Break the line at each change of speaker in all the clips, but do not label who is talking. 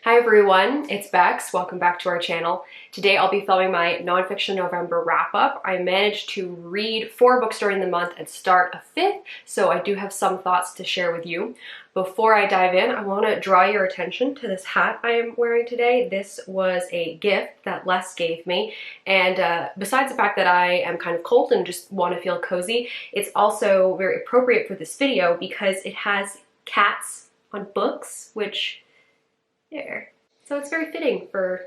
Hi everyone, it's Bex. Welcome back to our channel. Today I'll be filming my Nonfiction November wrap-up. I managed to read 4 books during the month and start a 5th, so I do have some thoughts to share with you. Before I dive in, I want to draw your attention to this hat I am wearing today. This was a gift that Les gave me, and besides the fact that I am kind of cold and just want to feel cozy, it's also very appropriate for this video because it has cats on books, which there. So it's very fitting for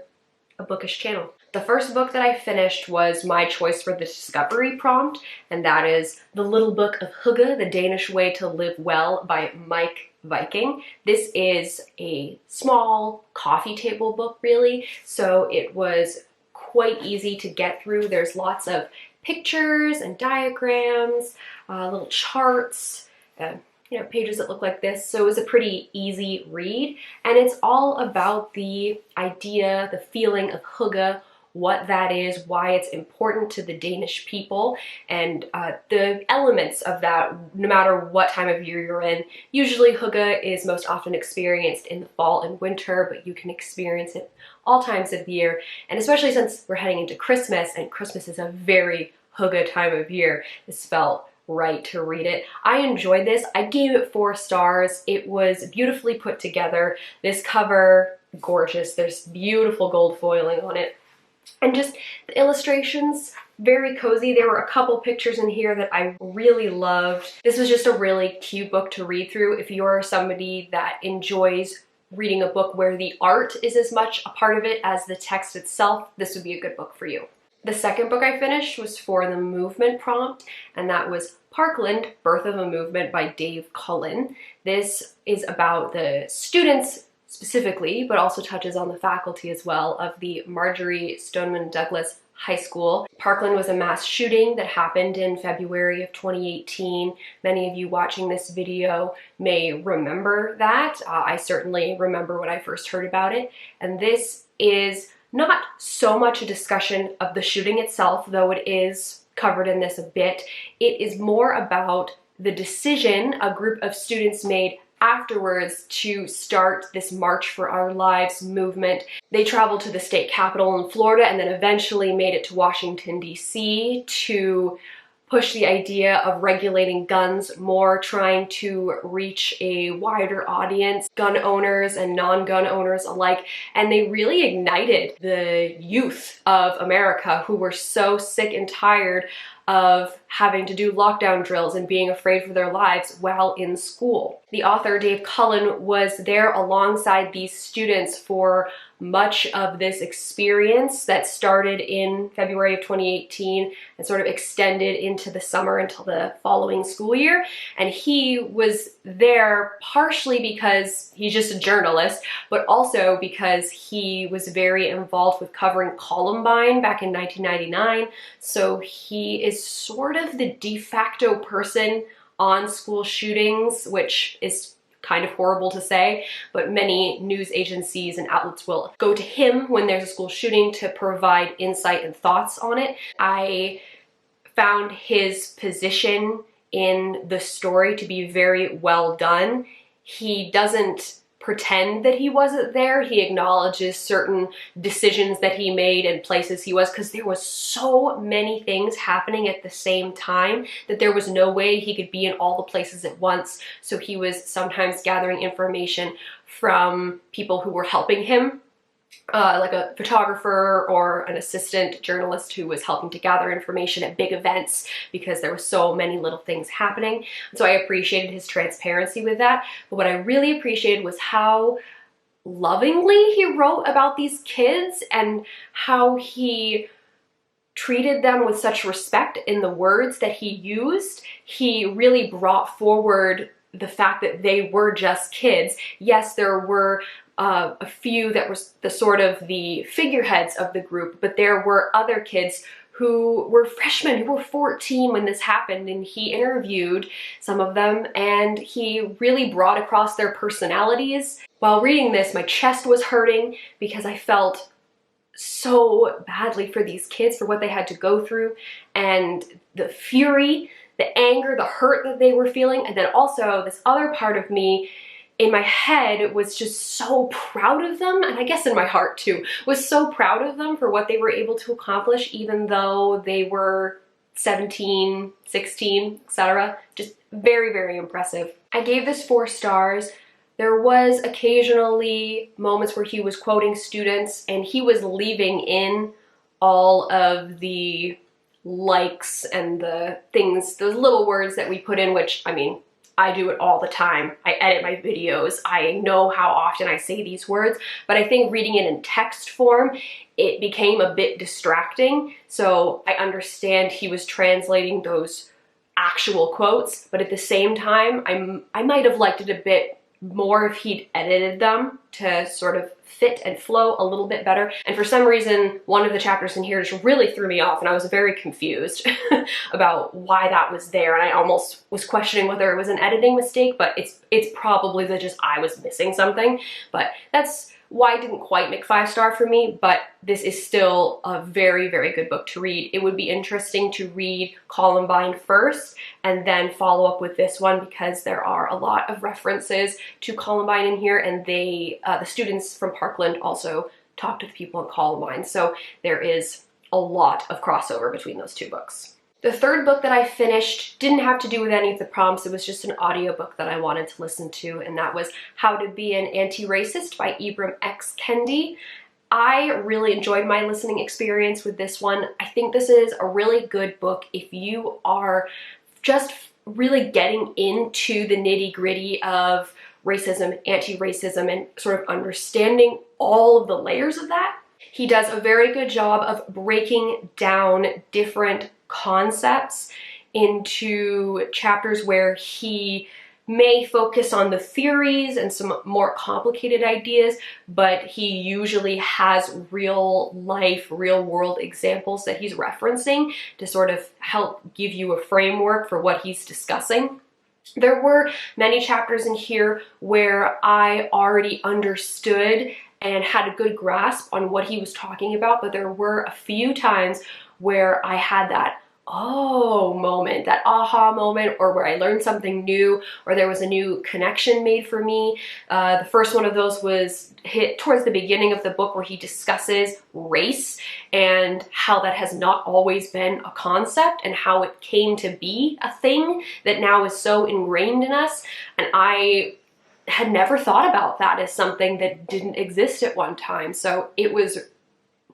a bookish channel. The first book that I finished was my choice for the discovery prompt, and that is The Little Book of Hygge, The Danish Way to Live Well by Mike Viking. This is a small coffee table book, really, so it was quite easy to get through. There's lots of pictures and diagrams, little charts, pages that look like this, so it was a pretty easy read, and it's all about the idea, the feeling of hygge, what that is, why it's important to the Danish people, and the elements of that, no matter what time of year you're in. Usually hygge is most often experienced in the fall and winter, but you can experience it all times of the year, and especially since we're heading into Christmas, and Christmas is a very hygge time of year, this felt right to read it. I enjoyed this. I gave it 4 stars. It was beautifully put together. This cover, gorgeous. There's beautiful gold foiling on it. And just the illustrations, very cozy. There were a couple pictures in here that I really loved. This was just a really cute book to read through. If you're somebody that enjoys reading a book where the art is as much a part of it as the text itself, this would be a good book for you. The second book I finished was for the movement prompt, and that was Parkland, Birth of a Movement by Dave Cullen. This is about the students specifically, but also touches on the faculty as well, of the Marjory Stoneman Douglas High School. Parkland was a mass shooting that happened in February of 2018. Many of you watching this video may remember that. I certainly remember when I first heard about it, and this is not so much a discussion of the shooting itself, though it is covered in this a bit. It is more about the decision a group of students made afterwards to start this March for Our Lives movement. They traveled to the state capitol in Florida and then eventually made it to Washington, D.C. to push the idea of regulating guns more, trying to reach a wider audience, gun owners and non-gun owners alike, and they really ignited the youth of America who were so sick and tired of having to do lockdown drills and being afraid for their lives while in school. The author, Dave Cullen, was there alongside these students for much of this experience that started in February of 2018 and sort of extended into the summer until the following school year. And he was there partially because he's just a journalist, but also because he was very involved with covering Columbine back in 1999. So he is sort of the de facto person on school shootings, which is kind of horrible to say, but many news agencies and outlets will go to him when there's a school shooting to provide insight and thoughts on it. I found his position in the story to be very well done. He doesn't pretend that he wasn't there. He acknowledges certain decisions that he made and places he was, because there was so many things happening at the same time that there was no way he could be in all the places at once. So he was sometimes gathering information from people who were helping him, like a photographer or an assistant journalist who was helping to gather information at big events because there were so many little things happening. So I appreciated his transparency with that. But what I really appreciated was how lovingly he wrote about these kids and how he treated them with such respect in the words that he used. He really brought forward the fact that they were just kids. Yes, there were a few that were the sort of the figureheads of the group, but there were other kids who were freshmen, who were 14 when this happened, and he interviewed some of them, and he really brought across their personalities. While reading this, my chest was hurting because I felt so badly for these kids, for what they had to go through, and the fury, the anger, the hurt that they were feeling, and then also this other part of me in my head was just so proud of them, and I guess in my heart too, was so proud of them for what they were able to accomplish, even though they were 17, 16, etc. Just very, very impressive. I gave this 4 stars. There was occasionally moments where he was quoting students and he was leaving in all of the likes and the things, those little words that we put in, which, I mean, I do it all the time. I edit my videos. I know how often I say these words, but I think reading it in text form, it became a bit distracting. So I understand he was translating those actual quotes, but at the same time, I might have liked it a bit more if he'd edited them to sort of fit and flow a little bit better. And for some reason, one of the chapters in here just really threw me off, and I was very confused about why that was there. And I almost was questioning whether it was an editing mistake, but it's probably that just I was missing something. But that's why it didn't quite make 5-star for me, but this is still a very, very good book to read. It would be interesting to read Columbine first and then follow up with this one, because there are a lot of references to Columbine in here, and the students from Parkland also talk to the people in Columbine, so there is a lot of crossover between those 2 books. The 3rd book that I finished didn't have to do with any of the prompts. It was just an audiobook that I wanted to listen to, and that was How to Be an Anti-Racist by Ibram X. Kendi. I really enjoyed my listening experience with this one. I think this is a really good book if you are just really getting into the nitty-gritty of racism, anti-racism, and sort of understanding all of the layers of that. He does a very good job of breaking down different concepts into chapters where he may focus on the theories and some more complicated ideas, but he usually has real life, real world examples that he's referencing to sort of help give you a framework for what he's discussing. There were many chapters in here where I already understood and had a good grasp on what he was talking about, but there were a few times where I had that oh moment, that aha moment, or where I learned something new, or there was a new connection made for me. The first one of those was hit towards the beginning of the book, where he discusses race and how that has not always been a concept and how it came to be a thing that now is so ingrained in us. And I had never thought about that as something that didn't exist at one time. So it was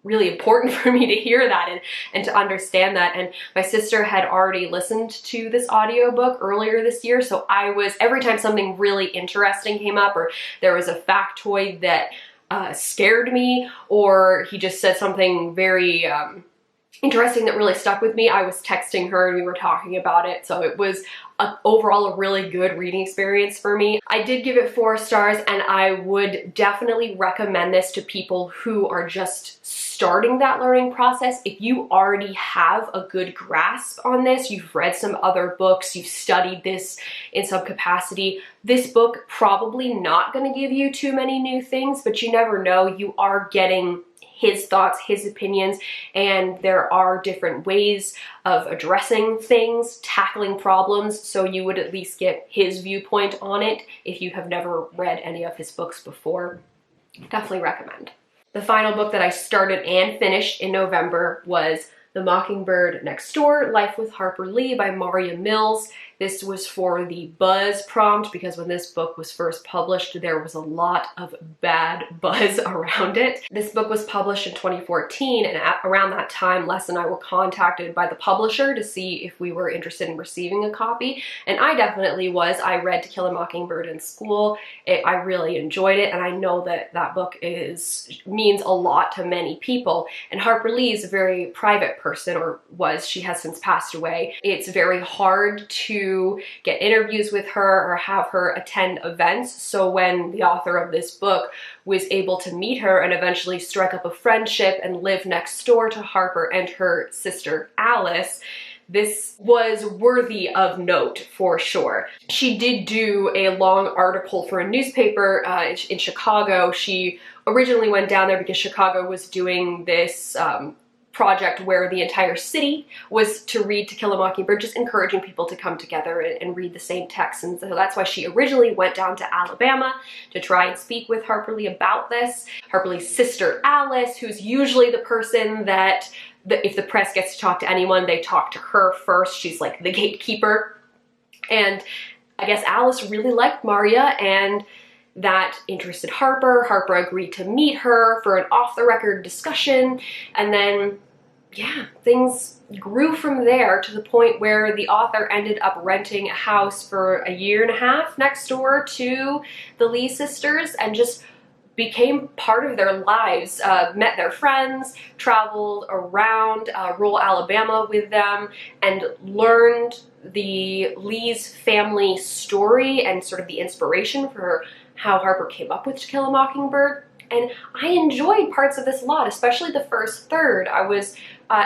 really important for me to hear that and to understand that. And my sister had already listened to this audiobook earlier this year, so I was, every time something really interesting came up, or there was a factoid that scared me, or he just said something very interesting that really stuck with me, I was texting her and we were talking about it. So it was overall a really good reading experience for me. I did give it 4 stars, and I would definitely recommend this to people who are just starting that learning process. If you already have a good grasp on this, you've read some other books, you've studied this in some capacity, this book probably not going to give you too many new things, but you never know. You are getting his thoughts, his opinions, and there are different ways of addressing things, tackling problems, so you would at least get his viewpoint on it if you have never read any of his books before. Definitely recommend. The final book that I started and finished in November was The Mockingbird Next Door, Life with Harper Lee by Maria Mills. This was for the buzz prompt, because when this book was first published, there was a lot of bad buzz around it. This book was published in 2014, and around that time, Les and I were contacted by the publisher to see if we were interested in receiving a copy, and I definitely was. I read To Kill a Mockingbird in school. I really enjoyed it, and I know that that book means a lot to many people, and Harper Lee is a very private person, or was. She has since passed away. It's very hard to get interviews with her or have her attend events, so when the author of this book was able to meet her and eventually strike up a friendship and live next door to Harper and her sister Alice, this was worthy of note for sure. She did do a long article for a newspaper in Chicago. She originally went down there because Chicago was doing this project where the entire city was to read To Kill a Mockingbird, just encouraging people to come together and read the same text. And so that's why she originally went down to Alabama to try and speak with Harper Lee about this. Harper Lee's sister Alice, who's usually the person that if the press gets to talk to anyone, they talk to her first. She's like the gatekeeper. And I guess Alice really liked Maria, and that interested Harper. Harper agreed to meet her for an off-the-record discussion, and then, yeah, things grew from there to the point where the author ended up renting a house for a year and a half next door to the Lee sisters and just became part of their lives, met their friends, traveled around rural Alabama with them, and learned the Lee's family story and sort of the inspiration for how Harper came up with To Kill a Mockingbird. And I enjoyed parts of this a lot, especially the first third. I was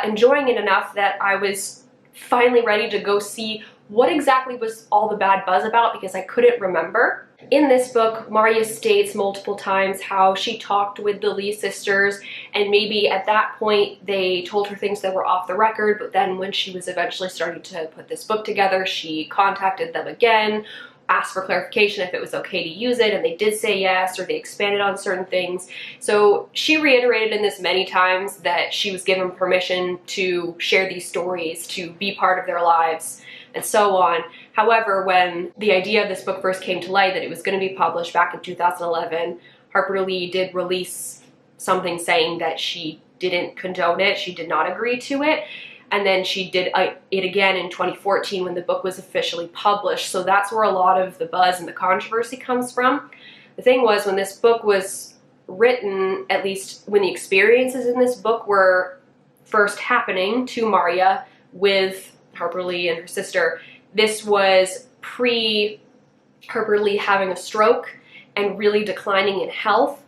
enjoying it enough that I was finally ready to go see what exactly was all the bad buzz about, because I couldn't remember. In this book, Maria states multiple times how she talked with the Lee sisters, and maybe at that point they told her things that were off the record, but then when she was eventually starting to put this book together, she contacted them again, asked for clarification if it was okay to use it, and they did say yes, or they expanded on certain things. So she reiterated in this many times that she was given permission to share these stories, to be part of their lives, and so on. However, when the idea of this book first came to light, that it was going to be published back in 2011, Harper Lee did release something saying that she didn't condone it, she did not agree to it. And then she did it again in 2014 when the book was officially published. So that's where a lot of the buzz and the controversy comes from. The thing was, when this book was written, at least when the experiences in this book were first happening to Maria with Harper Lee and her sister, this was pre-Harper Lee having a stroke and really declining in health.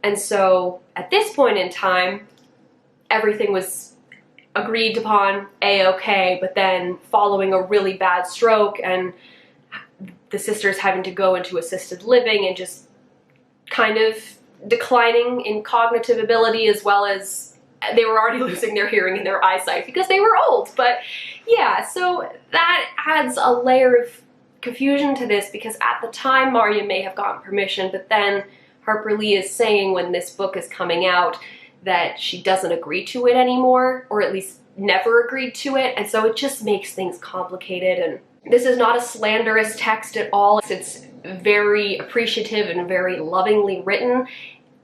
And so at this point in time, everything was agreed upon a-okay, but then following a really bad stroke and the sisters having to go into assisted living and just kind of declining in cognitive ability, as well as they were already losing their hearing and their eyesight because they were old. But yeah, so that adds a layer of confusion to this, because at the time Maria may have gotten permission, but then Harper Lee is saying when this book is coming out that she doesn't agree to it anymore, or at least never agreed to it, and so it just makes things complicated. And this is not a slanderous text at all. It's very appreciative and very lovingly written.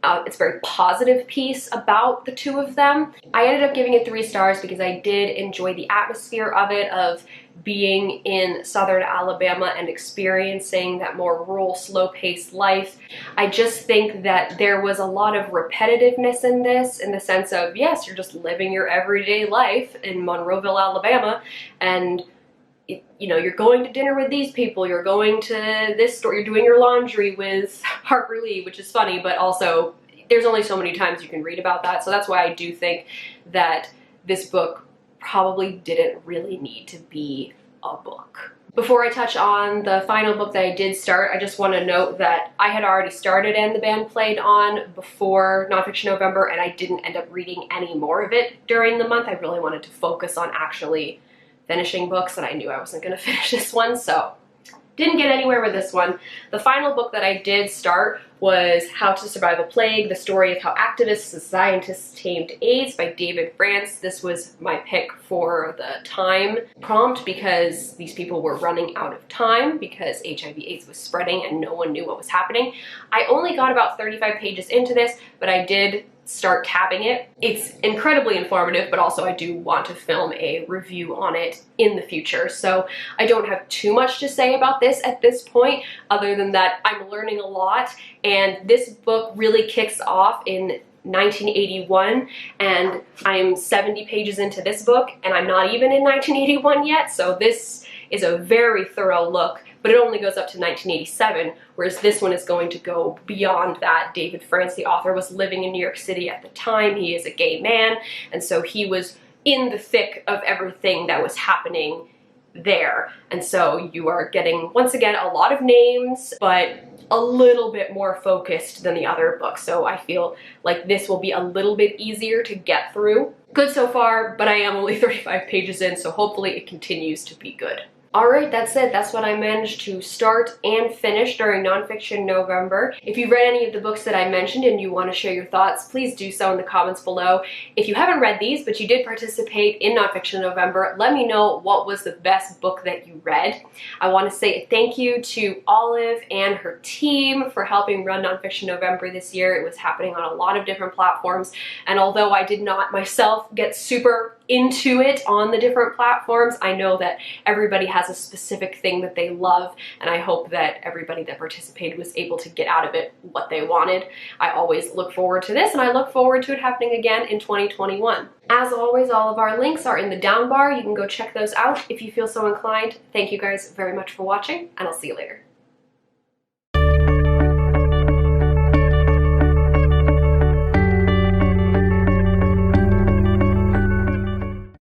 It's a very positive piece about the two of them. I ended up giving it 3 stars because I did enjoy the atmosphere of it, of being in southern Alabama and experiencing that more rural, slow-paced life. I just think that there was a lot of repetitiveness in this, in the sense of, yes, you're just living your everyday life in Monroeville, Alabama, and you know, you're going to dinner with these people, you're going to this store, you're doing your laundry with Harper Lee, which is funny, but also there's only so many times you can read about that. So that's why I do think that this book probably didn't really need to be a book. Before I touch on the final book that I did start, I just want to note that I had already started And the Band Played On before Nonfiction November, and I didn't end up reading any more of it during the month. I really wanted to focus on actually finishing books, and I knew I wasn't going to finish this one, so didn't get anywhere with this one. The final book that I did start was How to Survive a Plague, the story of how activists and scientists tamed AIDS by David France. This was my pick for the time prompt because these people were running out of time because HIV/AIDS was spreading and no one knew what was happening. I only got about 35 pages into this, but I did start tabbing it. It's incredibly informative, but also I do want to film a review on it in the future. So I don't have too much to say about this at this point, other than that I'm learning a lot, and this book really kicks off in 1981, and I'm 70 pages into this book, and I'm not even in 1981 yet, so this is a very thorough look, but it only goes up to 1987, whereas this one is going to go beyond that. David France, the author, was living in New York City at the time. He is a gay man, and so he was in the thick of everything that was happening there. And so you are getting, once again, a lot of names, but a little bit more focused than the other books. So I feel like this will be a little bit easier to get through. Good so far, but I am only 35 pages in, so hopefully it continues to be good. Alright, that's it. That's what I managed to start and finish during Nonfiction November. If you've read any of the books that I mentioned and you want to share your thoughts, please do so in the comments below. If you haven't read these, but you did participate in Nonfiction November, let me know what was the best book that you read. I want to say thank you to Olive and her team for helping run Nonfiction November this year. It was happening on a lot of different platforms, and although I did not myself get super into it on the different platforms, I know that everybody has a specific thing that they love, and I hope that everybody that participated was able to get out of it what they wanted. I always look forward to this, and I look forward to it happening again in 2021. As always, all of our links are in the down bar. You can go check those out if you feel so inclined. Thank you guys very much for watching, and I'll see you later.